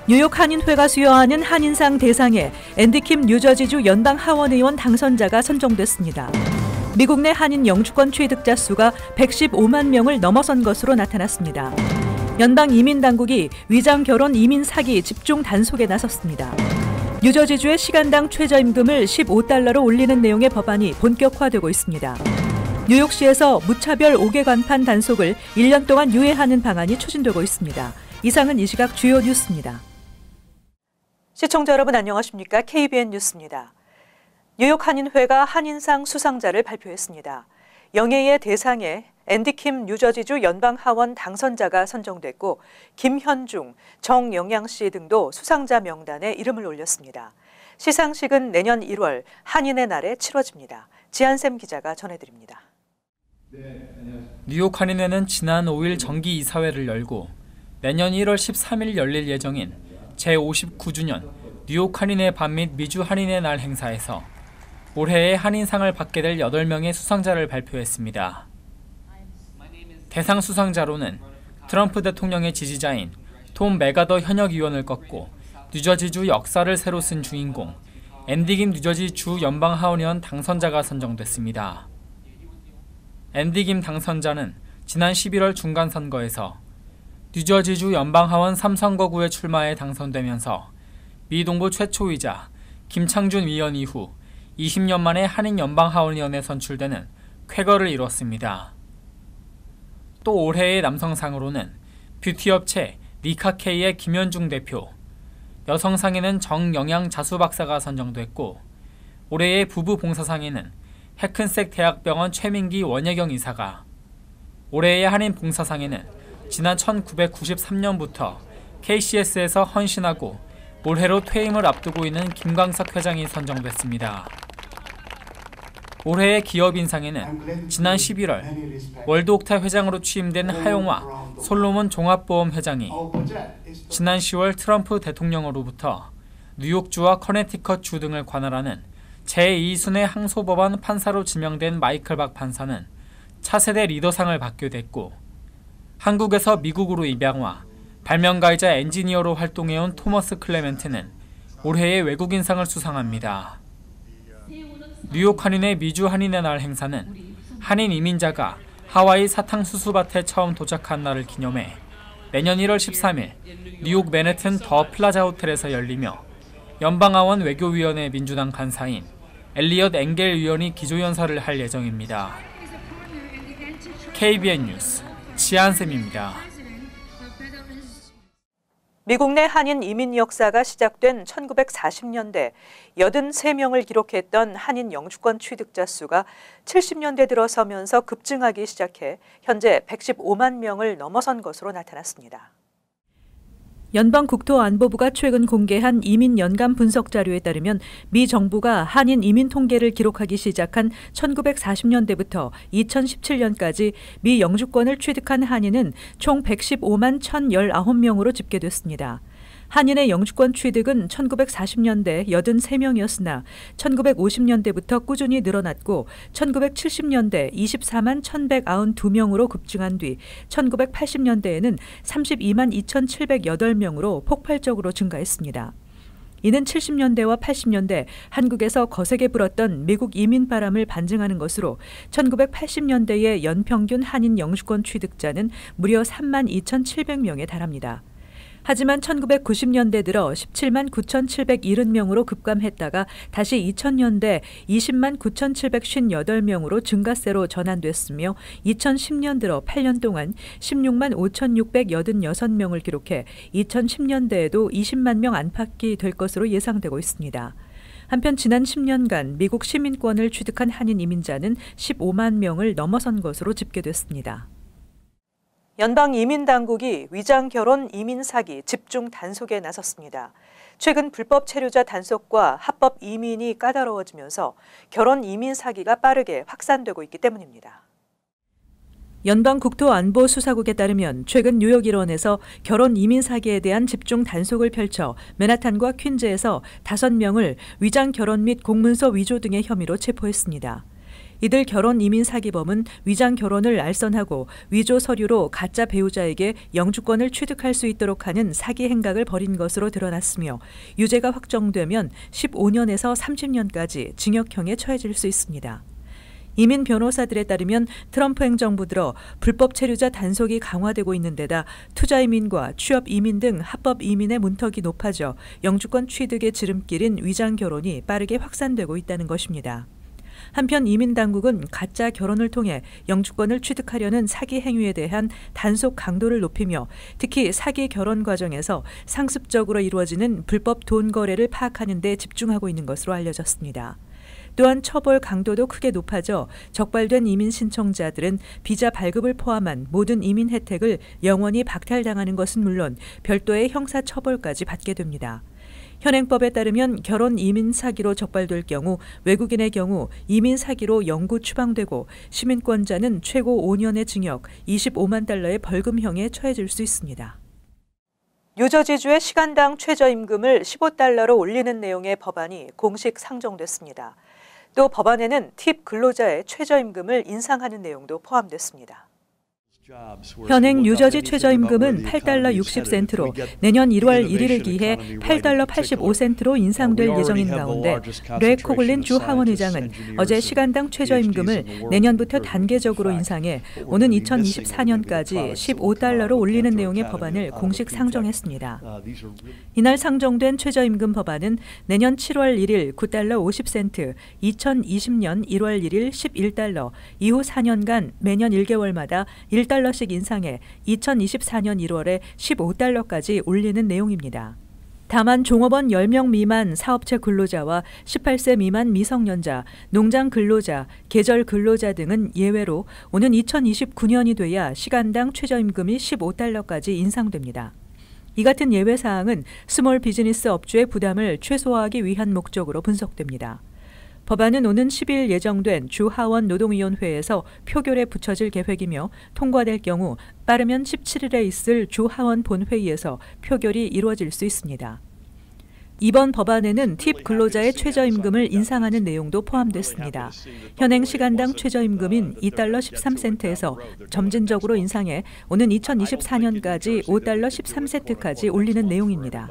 뉴욕 한인회가 수여하는 한인상 대상에 앤디킴 뉴저지주 연방 하원의원 당선자가 선정됐습니다. 미국 내 한인 영주권 취득자 수가 115만 명을 넘어선 것으로 나타났습니다. 연방 이민 당국이 위장 결혼 이민 사기 집중 단속에 나섰습니다. 뉴저지주의 시간당 최저임금을 $15로 올리는 내용의 법안이 본격화되고 있습니다. 뉴욕시에서 무차별 5개 간판 단속을 1년 동안 유예하는 방안이 추진되고 있습니다. 이상은 이 시각 주요 뉴스입니다. 시청자 여러분 안녕하십니까? KBN 뉴스입니다. 뉴욕 한인회가 한인상 수상자를 발표했습니다. 영예의 대상에 앤디킴 뉴저지주 연방하원 당선자가 선정됐고 김현중, 정영양 씨 등도 수상자 명단에 이름을 올렸습니다. 시상식은 내년 1월 한인의 날에 치러집니다. 지한샘 기자가 전해드립니다. 뉴욕 한인회는 지난 5일 정기이사회를 열고 내년 1월 13일 열릴 예정인 제59주년 뉴욕 한인회 밤 및 미주 한인의 날 행사에서 올해의 한인상을 받게 될 8명의 수상자를 발표했습니다. 대상 수상자로는 트럼프 대통령의 지지자인 톰 메가더 현역 의원을 꺾고 뉴저지주 역사를 새로 쓴 주인공 앤디김 뉴저지주 연방하원의원 당선자가 선정됐습니다. 앤디김 당선자는 지난 11월 중간선거에서 뉴저지주 연방하원 3선거구에 출마해 당선되면서 미 동부 최초이자 김창준 위원 이후 20년 만에 한인 연방하원의원에 선출되는 쾌거를 이뤘습니다. 또 올해의 남성상으로는 뷰티업체 리카케이의 김현중 대표, 여성상에는 정영양 자수박사가 선정됐고 올해의 부부봉사상에는 해큰색 대학병원 최민기 원예경 이사가, 올해의 한인 봉사상에는 지난 1993년부터 KCS에서 헌신하고 올해로 퇴임을 앞두고 있는 김광석 회장이 선정됐습니다. 올해의 기업인상에는 지난 11월 월드옥타 회장으로 취임된 하용화 솔로몬 종합보험 회장이, 지난 10월 트럼프 대통령으로부터 뉴욕주와 커네티컷주 등을 관할하는 제2순회 항소법원 판사로 지명된 마이클 박 판사는 차세대 리더상을 받게 됐고, 한국에서 미국으로 입양와 발명가이자 엔지니어로 활동해온 토머스 클레멘트는 올해의 외국인상을 수상합니다. 뉴욕 한인회 미주 한인의 날 행사는 한인 이민자가 하와이 사탕수수밭에 처음 도착한 날을 기념해 내년 1월 13일 뉴욕 맨해튼 더 플라자 호텔에서 열리며 연방하원 외교위원회 민주당 간사인 엘리엇 엥겔 의원이 기조연설을 할 예정입니다. KBN 뉴스 지한샘입니다. 미국 내 한인 이민 역사가 시작된 1940년대 83명을 기록했던 한인 영주권 취득자 수가 70년대 들어서면서 급증하기 시작해 현재 115만 명을 넘어선 것으로 나타났습니다. 연방국토안보부가 최근 공개한 이민 연간 분석 자료에 따르면 미 정부가 한인 이민 통계를 기록하기 시작한 1940년대부터 2017년까지 미 영주권을 취득한 한인은 총 115만 1,019명으로 집계됐습니다. 한인의 영주권 취득은 1940년대 83명이었으나 1950년대부터 꾸준히 늘어났고 1970년대 24만 1,192명으로 급증한 뒤 1980년대에는 32만 2,708명으로 폭발적으로 증가했습니다. 이는 70년대와 80년대 한국에서 거세게 불었던 미국 이민 바람을 반증하는 것으로 1980년대의 연평균 한인 영주권 취득자는 무려 3만 2,700명에 달합니다. 하지만 1990년대 들어 17만 9,770명으로 급감했다가 다시 2000년대 20만 9,758명으로 증가세로 전환됐으며 2010년 들어 8년 동안 16만 5,686명을 기록해 2010년대에도 20만 명 안팎이 될 것으로 예상되고 있습니다. 한편 지난 10년간 미국 시민권을 취득한 한인 이민자는 15만 명을 넘어선 것으로 집계됐습니다. 연방 이민 당국이 위장 결혼 이민 사기 집중 단속에 나섰습니다. 최근 불법 체류자 단속과 합법 이민이 까다로워지면서 결혼 이민 사기가 빠르게 확산되고 있기 때문입니다. 연방국토안보수사국에 따르면 최근 뉴욕 일원에서 결혼 이민 사기에 대한 집중 단속을 펼쳐 맨하탄과 퀸즈에서 5명을 위장 결혼 및 공문서 위조 등의 혐의로 체포했습니다. 이들 결혼 이민 사기범은 위장 결혼을 알선하고 위조 서류로 가짜 배우자에게 영주권을 취득할 수 있도록 하는 사기 행각을 벌인 것으로 드러났으며 유죄가 확정되면 15년에서 30년까지 징역형에 처해질 수 있습니다. 이민 변호사들에 따르면 트럼프 행정부 들어 불법 체류자 단속이 강화되고 있는 데다 투자 이민과 취업 이민 등 합법 이민의 문턱이 높아져 영주권 취득의 지름길인 위장 결혼이 빠르게 확산되고 있다는 것입니다. 한편 이민 당국은 가짜 결혼을 통해 영주권을 취득하려는 사기 행위에 대한 단속 강도를 높이며 특히 사기 결혼 과정에서 상습적으로 이루어지는 불법 돈 거래를 파악하는 데 집중하고 있는 것으로 알려졌습니다. 또한 처벌 강도도 크게 높아져 적발된 이민 신청자들은 비자 발급을 포함한 모든 이민 혜택을 영원히 박탈당하는 것은 물론 별도의 형사 처벌까지 받게 됩니다. 현행법에 따르면 결혼 이민 사기로 적발될 경우 외국인의 경우 이민 사기로 영구 추방되고 시민권자는 최고 5년의 징역, 25만 달러의 벌금형에 처해질 수 있습니다. 뉴저지주의 시간당 최저임금을 15달러로 올리는 내용의 법안이 공식 상정됐습니다. 또 법안에는 팁 근로자의 최저임금을 인상하는 내용도 포함됐습니다. 현행 뉴저지 최저임금은 8달러 60센트로 내년 1월 1일을 기해 8달러 85센트로 인상될 예정인 가운데 렉 코글린 주 하원 의장은 어제 시간당 최저임금을 내년부터 단계적으로 인상해 오는 2024년까지 15달러로 올리는 내용의 법안을 공식 상정했습니다. 이날 상정된 최저임금 법안은 내년 7월 1일 9달러 50센트, 2020년 1월 1일 11달러, 이후 4년간 매년 1개월마다 1달러씩 인상해 2024년 1월에 15달러까지 올리는 내용입니다. 다만 종업원 10명 미만 사업체 근로자와 18세 미만 미성년자, 농장 근로자, 계절 근로자 등은 예외로 오는 2029년이 돼야 시간당 최저임금이 15달러까지 인상됩니다. 이 같은 예외 사항은 스몰 비즈니스 업주의 부담을 최소화하기 위한 목적으로 분석됩니다. 법안은 오는 10일 예정된 주 하원 노동위원회에서 표결에 붙여질 계획이며 통과될 경우 빠르면 17일에 있을 주 하원 본회의에서 표결이 이루어질 수 있습니다. 이번 법안에는 팁 근로자의 최저임금을 인상하는 내용도 포함됐습니다. 현행 시간당 최저임금인 2달러 13센트에서 점진적으로 인상해 오는 2024년까지 5달러 13센트까지 올리는 내용입니다.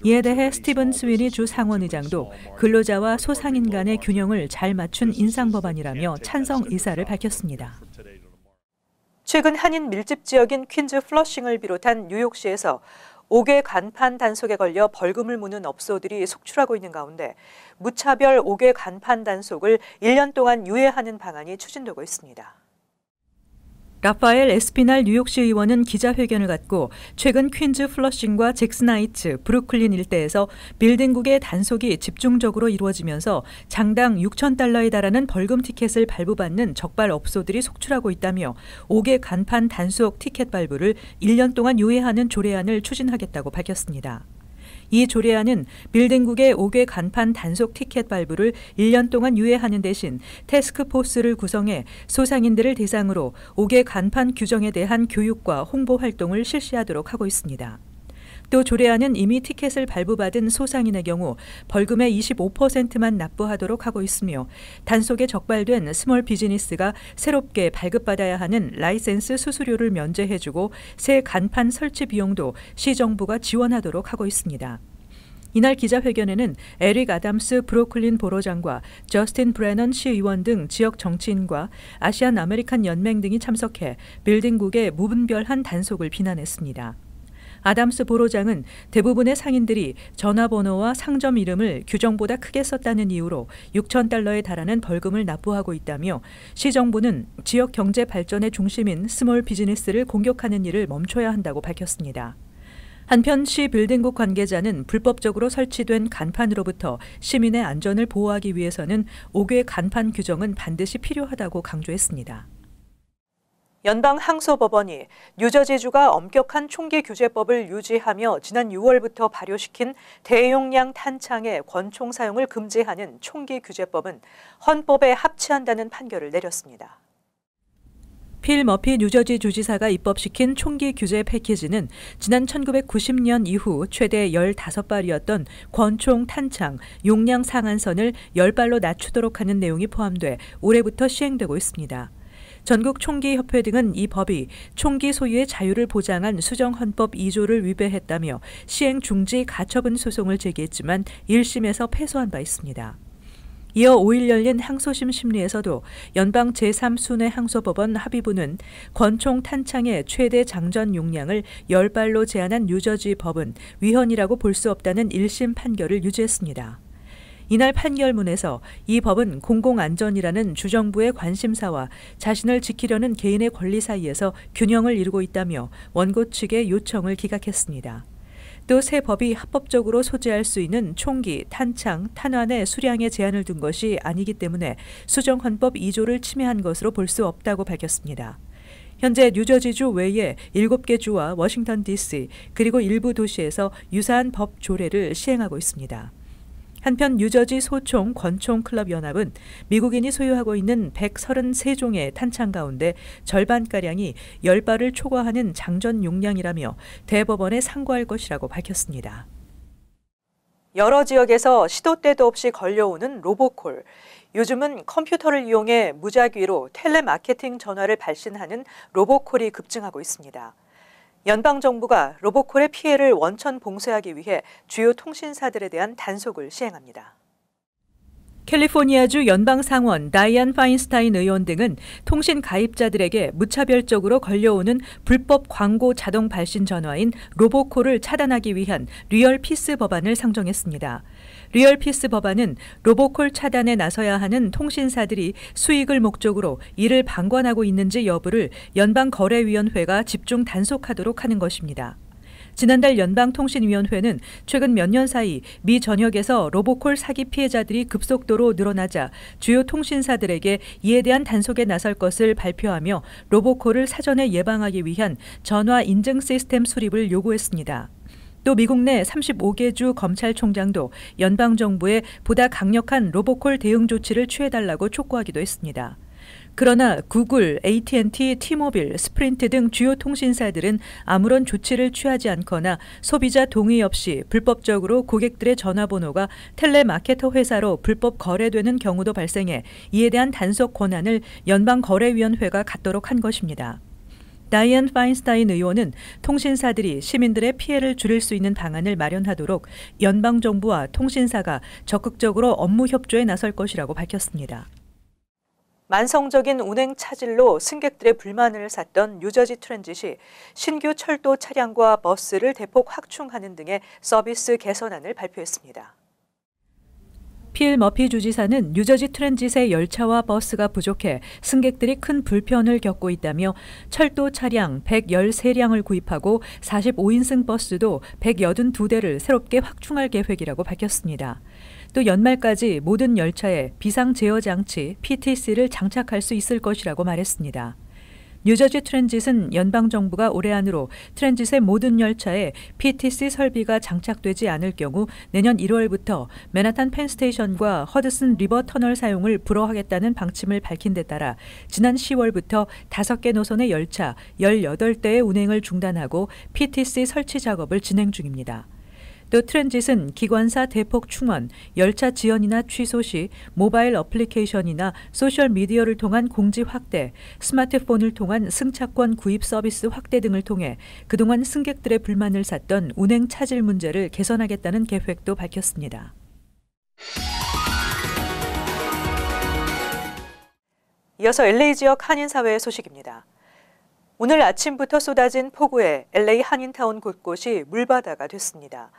이에 대해 스티븐 스위니 주 상원의장도 근로자와 소상인 간의 균형을 잘 맞춘 인상 법안이라며 찬성 의사를 밝혔습니다. 최근 한인 밀집 지역인 퀸즈 플러싱을 비롯한 뉴욕시에서 5개 간판 단속에 걸려 벌금을 무는 업소들이 속출하고 있는 가운데 무차별 5개 간판 단속을 1년 동안 유예하는 방안이 추진되고 있습니다. 라파엘 에스피날 뉴욕시 의원은 기자회견을 갖고 최근 퀸즈 플러싱과 잭슨 하이츠, 브루클린 일대에서 빌딩국의 단속이 집중적으로 이루어지면서 장당 6,000달러에 달하는 벌금 티켓을 발부받는 적발 업소들이 속출하고 있다며 5개 간판 단속 티켓 발부를 1년 동안 유예하는 조례안을 추진하겠다고 밝혔습니다. 이 조례안은 빌딩국의 5개 간판 단속 티켓 발부를 1년 동안 유예하는 대신 태스크포스를 구성해 소상인들을 대상으로 5개 간판 규정에 대한 교육과 홍보 활동을 실시하도록 하고 있습니다. 또 조례안은 이미 티켓을 발부받은 소상인의 경우 벌금의 25%만 납부하도록 하고 있으며 단속에 적발된 스몰 비즈니스가 새롭게 발급받아야 하는 라이센스 수수료를 면제해주고 새 간판 설치 비용도 시정부가 지원하도록 하고 있습니다. 이날 기자회견에는 에릭 아담스 브루클린 보로장과 저스틴 브래넌 시의원 등 지역 정치인과 아시안 아메리칸 연맹 등이 참석해 빌딩국의 무분별한 단속을 비난했습니다. 아담스 보로장은 대부분의 상인들이 전화번호와 상점 이름을 규정보다 크게 썼다는 이유로 6,000달러에 달하는 벌금을 납부하고 있다며 시정부는 지역 경제 발전의 중심인 스몰 비즈니스를 공격하는 일을 멈춰야 한다고 밝혔습니다. 한편 시 빌딩국 관계자는 불법적으로 설치된 간판으로부터 시민의 안전을 보호하기 위해서는 5개 간판 규정은 반드시 필요하다고 강조했습니다. 연방항소법원이 뉴저지주가 엄격한 총기 규제법을 유지하며 지난 6월부터 발효시킨 대용량 탄창의 권총 사용을 금지하는 총기 규제법은 헌법에 합치한다는 판결을 내렸습니다. 필 머피 뉴저지 주지사가 입법시킨 총기 규제 패키지는 지난 1990년 이후 최대 15발이었던 권총 탄창 용량 상한선을 10발로 낮추도록 하는 내용이 포함돼 올해부터 시행되고 있습니다. 전국 총기협회 등은 이 법이 총기 소유의 자유를 보장한 수정헌법 2조를 위배했다며 시행 중지 가처분 소송을 제기했지만 1심에서 패소한 바 있습니다. 이어 5일 열린 항소심 심리에서도 연방 제3순회 항소법원 합의부는 권총 탄창의 최대 장전 용량을 10발로 제한한 뉴저지 법은 위헌이라고 볼 수 없다는 1심 판결을 유지했습니다. 이날 판결문에서 이 법은 공공안전이라는 주정부의 관심사와 자신을 지키려는 개인의 권리 사이에서 균형을 이루고 있다며 원고 측의 요청을 기각했습니다. 또 새 법이 합법적으로 소지할 수 있는 총기, 탄창, 탄환의 수량에 제한을 둔 것이 아니기 때문에 수정헌법 2조를 침해한 것으로 볼 수 없다고 밝혔습니다. 현재 뉴저지주 외에 7개 주와 워싱턴 DC 그리고 일부 도시에서 유사한 법 조례를 시행하고 있습니다. 한편 뉴저지 소총 권총 클럽 연합은 미국인이 소유하고 있는 133종의 탄창 가운데 절반가량이 10발을 초과하는 장전 용량이라며 대법원에 상고할 것이라고 밝혔습니다. 여러 지역에서 시도 때도 없이 걸려오는 로보콜. 요즘은 컴퓨터를 이용해 무작위로 텔레마케팅 전화를 발신하는 로보콜이 급증하고 있습니다. 연방정부가 로보콜의 피해를 원천 봉쇄하기 위해 주요 통신사들에 대한 단속을 시행합니다. 캘리포니아주 연방상원 다이안 파인스타인 의원 등은 통신 가입자들에게 무차별적으로 걸려오는 불법 광고 자동 발신 전화인 로보콜을 차단하기 위한 리얼피스 법안을 상정했습니다. 리얼피스 법안은 로보콜 차단에 나서야 하는 통신사들이 수익을 목적으로 이를 방관하고 있는지 여부를 연방거래위원회가 집중 단속하도록 하는 것입니다. 지난달 연방통신위원회는 최근 몇 년 사이 미 전역에서 로보콜 사기 피해자들이 급속도로 늘어나자 주요 통신사들에게 이에 대한 단속에 나설 것을 발표하며 로보콜을 사전에 예방하기 위한 전화 인증 시스템 수립을 요구했습니다. 또 미국 내 35개 주 검찰총장도 연방정부에 보다 강력한 로보콜 대응 조치를 취해달라고 촉구하기도 했습니다. 그러나 구글, AT&T, T-모빌, 스프린트 등 주요 통신사들은 아무런 조치를 취하지 않거나 소비자 동의 없이 불법적으로 고객들의 전화번호가 텔레마케터 회사로 불법 거래되는 경우도 발생해 이에 대한 단속 권한을 연방거래위원회가 갖도록 한 것입니다. 다이안 파인스타인 의원은 통신사들이 시민들의 피해를 줄일 수 있는 방안을 마련하도록 연방정부와 통신사가 적극적으로 업무 협조에 나설 것이라고 밝혔습니다. 만성적인 운행 차질로 승객들의 불만을 샀던 뉴저지 트랜짓이 신규 철도 차량과 버스를 대폭 확충하는 등의 서비스 개선안을 발표했습니다. 필 머피 주지사는 뉴저지 트랜짓의 열차와 버스가 부족해 승객들이 큰 불편을 겪고 있다며 철도 차량 113량을 구입하고 45인승 버스도 182대를 새롭게 확충할 계획이라고 밝혔습니다. 또 연말까지 모든 열차에 비상 제어 장치 PTC를 장착할 수 있을 것이라고 말했습니다. 뉴저지 트랜짓은 연방정부가 올해 안으로 트랜짓의 모든 열차에 PTC 설비가 장착되지 않을 경우 내년 1월부터 맨하탄 펜스테이션과 허드슨 리버 터널 사용을 불허하겠다는 방침을 밝힌 데 따라 지난 10월부터 5개 노선의 열차 18대의 운행을 중단하고 PTC 설치 작업을 진행 중입니다. 또 트랜짓은 기관사 대폭 충원, 열차 지연이나 취소 시 모바일 어플리케이션이나 소셜미디어를 통한 공지 확대, 스마트폰을 통한 승차권 구입 서비스 확대 등을 통해 그동안 승객들의 불만을 샀던 운행 차질 문제를 개선하겠다는 계획도 밝혔습니다. 이어서 LA 지역 한인사회 소식입니다. 오늘 아침부터 쏟아진 폭우에 LA 한인타운 곳곳이 물바다가 됐습니다.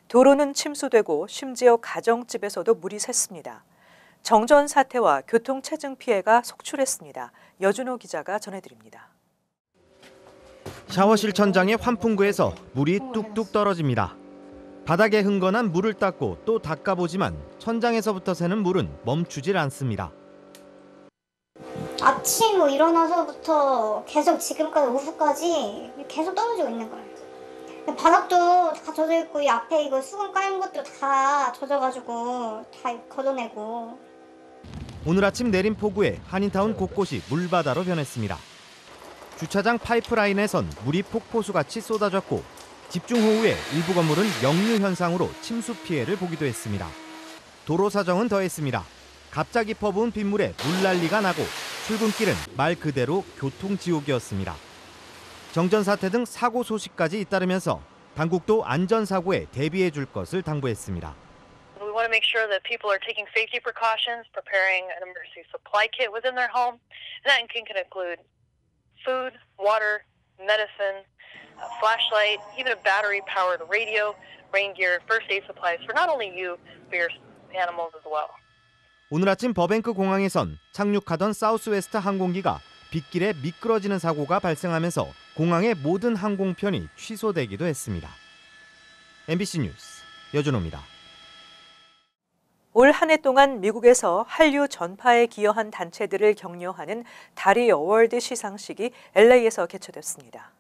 도로는 침수되고 심지어 가정집에서도 물이 샜습니다. 정전 사태와 교통 체증 피해가 속출했습니다. 여준호 기자가 전해드립니다. 샤워실 천장의 환풍구에서 물이 뚝뚝 떨어집니다. 바닥에 흥건한 물을 닦고 또 닦아보지만 천장에서부터 새는 물은 멈추질 않습니다. 아침 일어나서부터 계속 지금까지 오후까지 계속 떨어지고 있는 거예요. 바닥도 다 젖어 있고 이 앞에 이거 수건 깔린 것도 다 젖어가지고 다 걷어내고. 오늘 아침 내린 폭우에 한인타운 곳곳이 물바다로 변했습니다. 주차장 파이프라인에선 물이 폭포수같이 쏟아졌고 집중호우에 일부 건물은 역류 현상으로 침수 피해를 보기도 했습니다. 도로 사정은 더했습니다. 갑자기 퍼부은 빗물에 물난리가 나고 출근길은 말 그대로 교통지옥이었습니다. 정전사태 등 사고 소식까지 잇따르면서 당국도 안전사고에 대비해 줄 것을 당부했습니다. We want to make sure that people are taking safety precautions, preparing an emergency supply kit within their home. And that can include food, water, medicine, a flashlight, even a battery-powered radio, rain gear, first aid supplies for not only you, but your animals as well. 오늘 아침 버뱅크 공항에선 착륙하던 사우스웨스트 항공기가 빗길에 미끄러지는 사고가 발생하면서 공항의 모든 항공편이 취소되기도 했습니다. MBC 뉴스 여준호입니다. 올 한 해 동안 미국에서 한류 전파에 기여한 단체들을 격려하는 다리 어워드 시상식이 LA에서 개최됐습니다.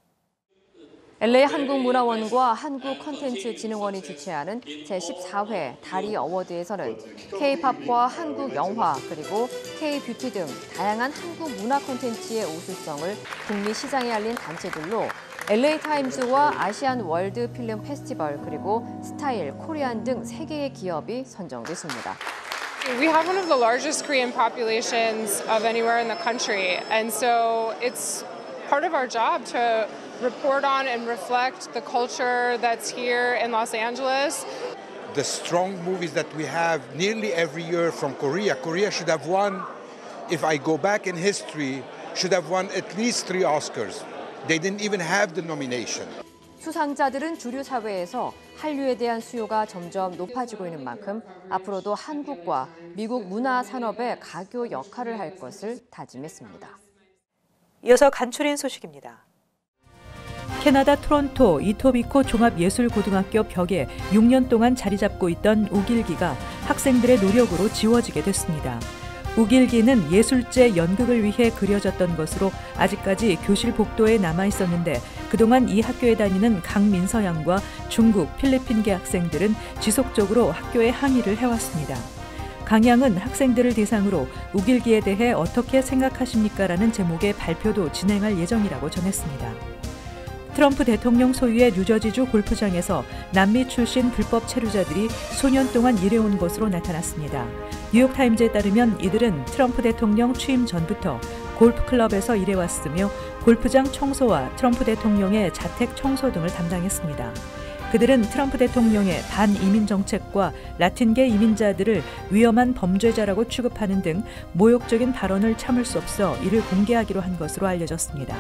LA 한국문화원과 한국콘텐츠진흥원이 주최하는 제14회 다리 어워드에서는 K-팝과 한국 영화 그리고 K-뷰티 등 다양한 한국 문화 콘텐츠의 우수성을 국내 시장에 알린 단체들로 LA타임즈와 아시안 월드 필름 페스티벌 그리고 스타일, 코리안 등 3개의 기업이 선정됐습니다. We have one of the largest Korean populations of anywhere in the country, and so it's part of our job to report on and reflect the culture that's here in Los Angeles. The strong movies that we have nearly every year from Korea. Korea should have won, if I go back in history, should have won at least 3 Oscars. They didn't even have the nomination. 수상자들은 주류 사회에서 한류에 대한 수요가 점점 높아지고 있는 만큼 앞으로도 한국과 미국 문화 산업의 가교 역할을 할 것을 다짐했습니다. 이어서 간추린 소식입니다. 캐나다 토론토 이토비코 종합예술고등학교 벽에 6년 동안 자리 잡고 있던 우길기가 학생들의 노력으로 지워지게 됐습니다. 우길기는 예술제 연극을 위해 그려졌던 것으로 아직까지 교실 복도에 남아 있었는데 그동안 이 학교에 다니는 강민서 양과 중국, 필리핀계 학생들은 지속적으로 학교에 항의를 해왔습니다. 강 양은 학생들을 대상으로 우길기에 대해 어떻게 생각하십니까라는 제목의 발표도 진행할 예정이라고 전했습니다. 트럼프 대통령 소유의 뉴저지주 골프장에서 남미 출신 불법 체류자들이 수년 동안 일해온 것으로 나타났습니다. 뉴욕타임즈에 따르면 이들은 트럼프 대통령 취임 전부터 골프클럽에서 일해왔으며 골프장 청소와 트럼프 대통령의 자택 청소 등을 담당했습니다. 그들은 트럼프 대통령의 반이민 정책과 라틴계 이민자들을 위험한 범죄자라고 취급하는 등 모욕적인 발언을 참을 수 없어 이를 공개하기로 한 것으로 알려졌습니다.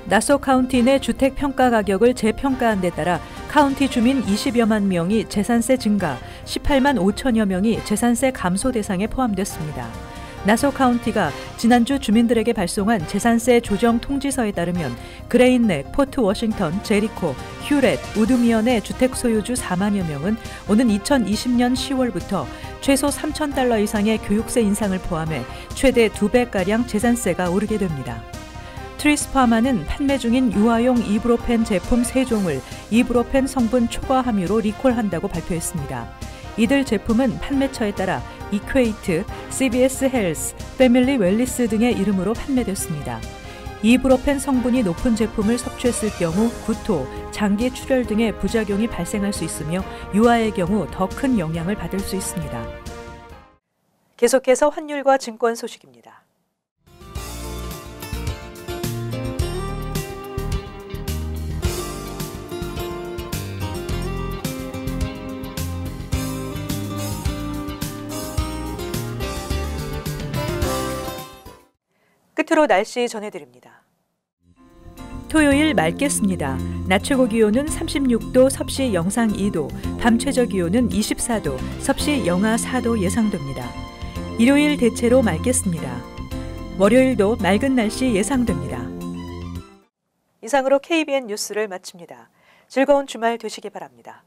나소 카운티 내 주택 평가 가격을 재평가한 데 따라 카운티 주민 20여만 명이 재산세 증가, 18만 5천여 명이 재산세 감소 대상에 포함됐습니다. 나소 카운티가 지난주 주민들에게 발송한 재산세 조정 통지서에 따르면 그레인넥, 포트 워싱턴, 제리코, 휴렛, 우드미어 내 주택 소유주 4만여 명은 오는 2020년 10월부터 최소 $3,000 이상의 교육세 인상을 포함해 최대 2배가량 재산세가 오르게 됩니다. 트리스파마는 판매 중인 유아용 이브로펜 제품 3종을 이브로펜 성분 초과 함유로 리콜한다고 발표했습니다. 이들 제품은 판매처에 따라 이퀘이트, CBS 헬스, 패밀리 웰리스 등의 이름으로 판매됐습니다. 이브로펜 성분이 높은 제품을 섭취했을 경우 구토, 장기 출혈 등의 부작용이 발생할 수 있으며 유아의 경우 더 큰 영향을 받을 수 있습니다. 계속해서 환율과 증권 소식입니다. 끝으로 날씨 전해드립니다. 토요일 맑겠습니다. 낮 최고 기온은 36도, 섭씨 영상 2도, 밤 최저 기온은 24도, 섭씨 영하 4도 예상됩니다. 일요일 대체로 맑겠습니다. 월요일도 맑은 날씨 예상됩니다. 이상으로 KBN 뉴스를 마칩니다. 즐거운 주말 되시기 바랍니다.